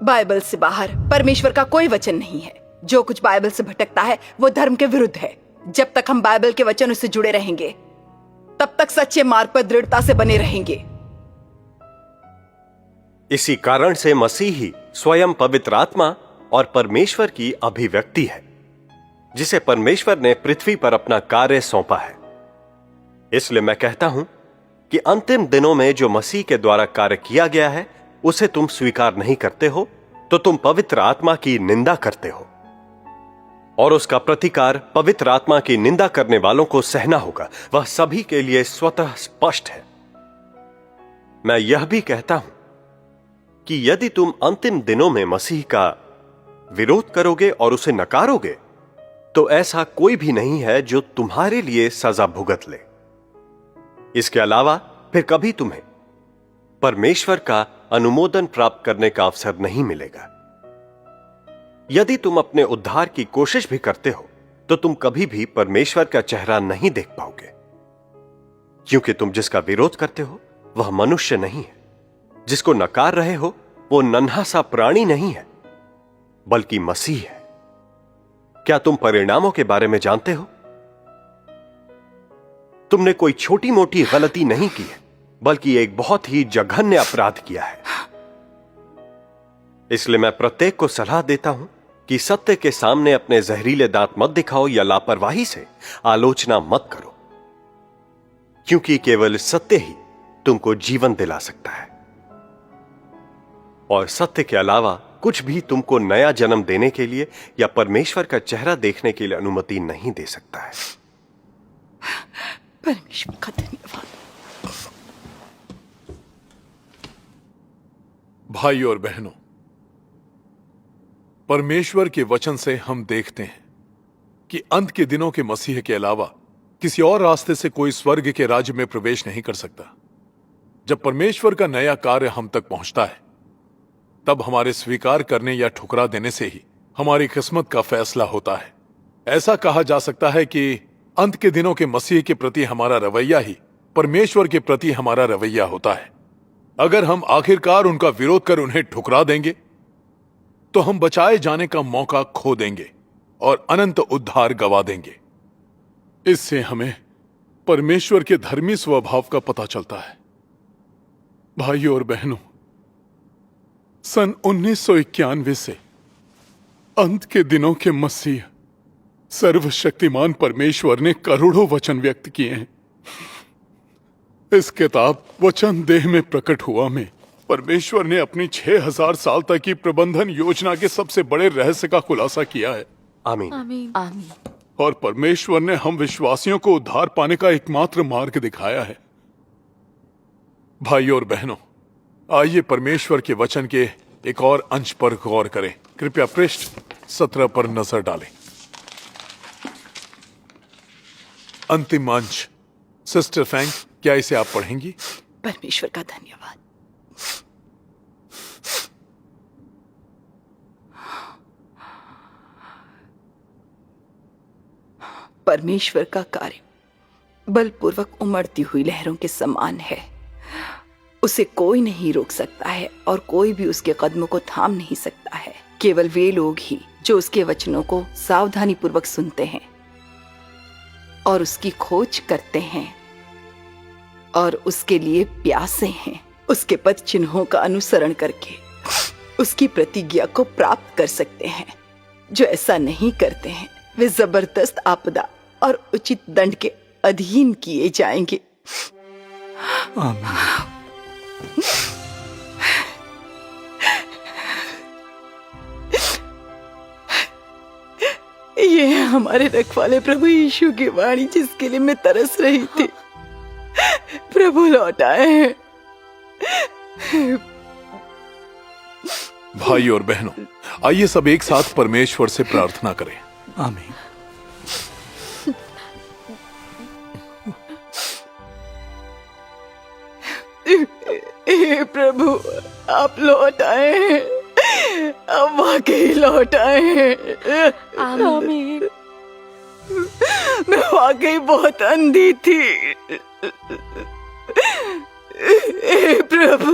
Bible से बाहर परमेश्वर का कोई वचन नहीं है। जो कुछ बाइबल से भटकता है वो धर्म के विरुद्ध है। जब तक हम बाइबल के वचनों से जुड़े रहेंगे तब तक सच्चे मार्ग पर दृढ़ता से बने रहेंगे। इसी कारण से मसीह ही स्वयं पवित्र आत्मा और परमेश्वर की अभिव्यक्ति है, जिसे परमेश्वर ने पृथ्वी पर अपना कार्य सौंपा है। इसलिए मैं कहता हूं कि अंतिम दिनों में जो मसीह के द्वारा कार्य किया गया है उसे तुम स्वीकार नहीं करते हो तो तुम पवित्र आत्मा की निंदा करते हो, और उसका प्रतिकार पवित्र आत्मा की निंदा करने वालों को सहना होगा। वह सभी के लिए स्वतः स्पष्ट है। मैं यह भी कहता हूं कि यदि तुम अंतिम दिनों में मसीह का विरोध करोगे और उसे नकारोगे तो ऐसा कोई भी नहीं है जो तुम्हारे लिए सजा भुगत ले। इसके अलावा फिर कभी तुम्हें परमेश्वर का अनुमोदन प्राप्त करने का अवसर नहीं मिलेगा। यदि तुम अपने उद्धार की कोशिश भी करते हो तो तुम कभी भी परमेश्वर का चेहरा नहीं देख पाओगे, क्योंकि तुम जिसका विरोध करते हो वह मनुष्य नहीं है। जिसको नकार रहे हो वो नन्हा सा प्राणी नहीं है बल्कि मसीह है। क्या तुम परिणामों के बारे में जानते हो? तुमने कोई छोटी मोटी गलती नहीं की है बल्कि एक बहुत ही जघन्य अपराध किया है। इसलिए मैं प्रत्येक को सलाह देता हूं कि सत्य के सामने अपने जहरीले दांत मत दिखाओ या लापरवाही से आलोचना मत करो, क्योंकि केवल सत्य ही तुमको जीवन दिला सकता है, और सत्य के अलावा कुछ भी तुमको नया जन्म देने के लिए या परमेश्वर का चेहरा देखने के लिए अनुमति नहीं दे सकता है। परमेश्वर का धन्यवाद। भाइयों और बहनों, परमेश्वर के वचन से हम देखते हैं कि अंत के दिनों के मसीह के अलावा किसी और रास्ते से कोई स्वर्ग के राज्य में प्रवेश नहीं कर सकता। जब परमेश्वर का नया कार्य हम तक पहुंचता है तब हमारे स्वीकार करने या ठुकरा देने से ही हमारी किस्मत का फैसला होता है। ऐसा कहा जा सकता है कि अंत के दिनों के मसीह के प्रति हमारा रवैया ही परमेश्वर के प्रति हमारा रवैया होता है। अगर हम आखिरकार उनका विरोध कर उन्हें ठुकरा देंगे तो हम बचाए जाने का मौका खो देंगे और अनंत उद्धार गवा देंगे। इससे हमें परमेश्वर के धर्मी स्वभाव का पता चलता है। भाइयों और बहनों, सन 1991 से अंत के दिनों के मसीह सर्वशक्तिमान परमेश्वर ने करोड़ों वचन व्यक्त किए हैं। इस किताब वचन देह में प्रकट हुआ में परमेश्वर ने अपनी 6000 साल तक की प्रबंधन योजना के सबसे बड़े रहस्य का खुलासा किया है। आमीन। आमीन। आमीन। और परमेश्वर ने हम विश्वासियों को उद्धार पाने का एकमात्र मार्ग दिखाया है। भाइयों और बहनों, आइए परमेश्वर के वचन के एक और अंश पर गौर करें। कृपया पृष्ठ 17 पर नजर डालें। अंतिम अंश। सिस्टर फैंग, क्या इसे आप पढ़ेंगी? परमेश्वर का धन्यवाद। परमेश्वर का कार्य बलपूर्वक उमड़ती हुई लहरों के समान है। उसे कोई नहीं रोक सकता है और कोई भी उसके कदमों को थाम नहीं सकता है। केवल वे लोग ही जो उसके वचनों को सावधानी पूर्वक सुनते हैं और उसकी खोज करते हैं और उसके लिए प्यासे हैं, उसके पद चिन्हों का अनुसरण करके उसकी प्रतिज्ञा को प्राप्त कर सकते हैं। जो ऐसा नहीं करते हैं वे जबरदस्त आपदा और उचित दंड के अधीन किए जाएंगे। आमीन। ये है हमारे रखवाले प्रभु यीशु की वाणी, जिसके लिए मैं तरस रही थी। प्रभु लौट आए हैं। भाई और बहनों, आइए सब एक साथ परमेश्वर से प्रार्थना करें। आमीन। हे प्रभु, आप लौट आए हैं। आप वाकई लौट आए हैं। आमीन। मैं वाकई बहुत अंधी थी। हे प्रभु,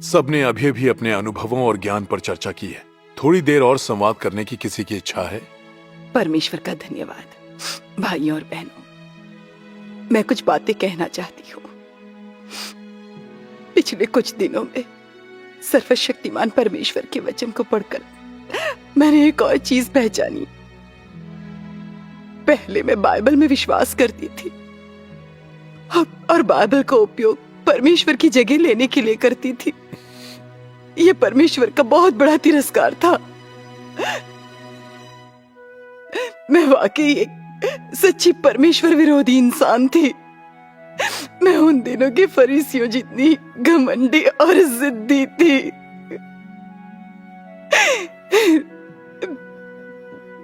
सबने अभी भी अपने अनुभवों और ज्ञान पर चर्चा की है। थोड़ी देर और संवाद करने की किसी की इच्छा है? परमेश्वर का धन्यवाद। भाइयों और बहनों, मैं कुछ बातें कहना चाहती हूँ। पिछले कुछ दिनों में सर्वशक्तिमान परमेश्वर के वचन को पढ़कर मैंने एक और चीज पहचानी। पहले मैं बाइबल में विश्वास करती थी और बाइबल का उपयोग परमेश्वर की जगह लेने के लिए करती थी। यह परमेश्वर का बहुत बड़ा तिरस्कार था। मैं वाकई एक सच्ची परमेश्वर विरोधी इंसान थी। मैं उन दिनों के फरीसियों जितनी घमंडी और जिद्दी थी।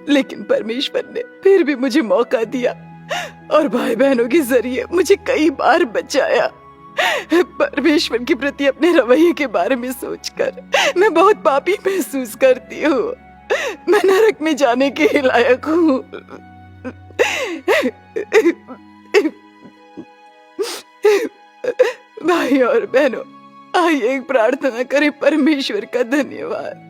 लेकिन परमेश्वर ने फिर भी मुझे मौका दिया और भाई बहनों के जरिए मुझे कई बार बचाया। परमेश्वर के प्रति अपने रवैये के बारे में सोचकर मैं बहुत पापी महसूस करती हूँ। मैं नरक में जाने के ही लायक हूँ। भाई और बहनों, आइए एक प्रार्थना करें परमेश्वर का धन्यवाद।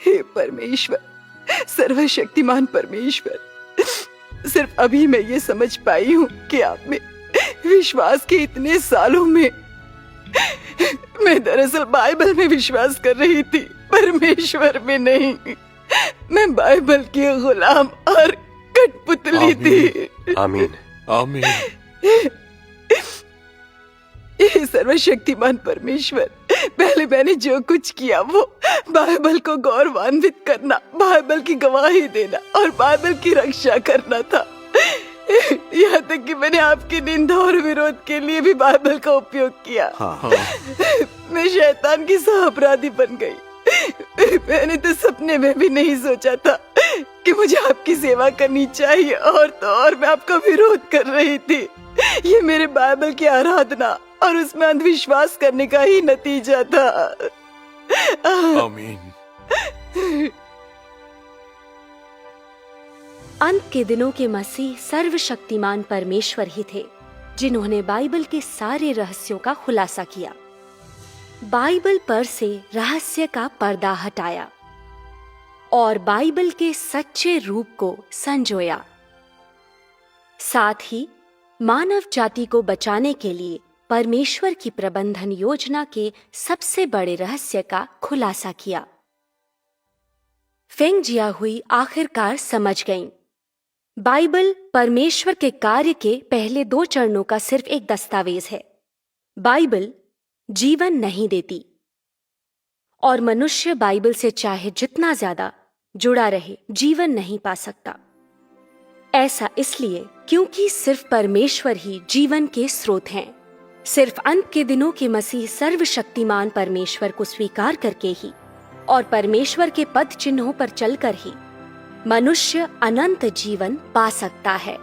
हे परमेश्वर, सर्वशक्तिमान परमेश्वर, सिर्फ अभी मैं ये समझ पाई हूँ कि आप में विश्वास के इतने सालों में मैं दरअसल बाइबल में विश्वास कर रही थी, परमेश्वर में नहीं। मैं बाइबल की गुलाम और कठपुतली थी। आमीन। आमीन। हे सर्वशक्तिमान परमेश्वर, पहले मैंने जो कुछ किया वो बाइबल को गौरवान्वित करना, बाइबल की गवाही देना और बाइबल की रक्षा करना था। यहाँ तक कि मैंने आपकी निंदा और विरोध के लिए भी बाइबल का उपयोग किया। हाँ। मैं शैतान की सह अपराधी बन गई। मैंने तो सपने में भी नहीं सोचा था कि मुझे आपकी सेवा करनी चाहिए, और तो और मैं आपका विरोध कर रही थी। ये मेरे बाइबल की आराधना और उसमें अंधविश्वास करने का ही नतीजा था। आमीन। अंत के दिनों के मसीह सर्वशक्तिमान परमेश्वर ही थे जिन्होंने बाइबल के सारे रहस्यों का खुलासा किया, बाइबल पर से रहस्य का पर्दा हटाया और बाइबल के सच्चे रूप को संजोया। साथ ही मानव जाति को बचाने के लिए परमेश्वर की प्रबंधन योजना के सबसे बड़े रहस्य का खुलासा किया। फेंग जिया हुई आखिरकार समझ गईं। बाइबल परमेश्वर के कार्य के पहले 2 चरणों का सिर्फ एक दस्तावेज है। बाइबल जीवन नहीं देती और मनुष्य बाइबल से चाहे जितना ज्यादा जुड़ा रहे जीवन नहीं पा सकता। ऐसा इसलिए क्योंकि सिर्फ परमेश्वर ही जीवन के स्रोत हैं। सिर्फ अंत के दिनों के मसीह सर्वशक्तिमान परमेश्वर को स्वीकार करके ही और परमेश्वर के पद चिन्हों पर चलकर ही मनुष्य अनंत जीवन पा सकता है।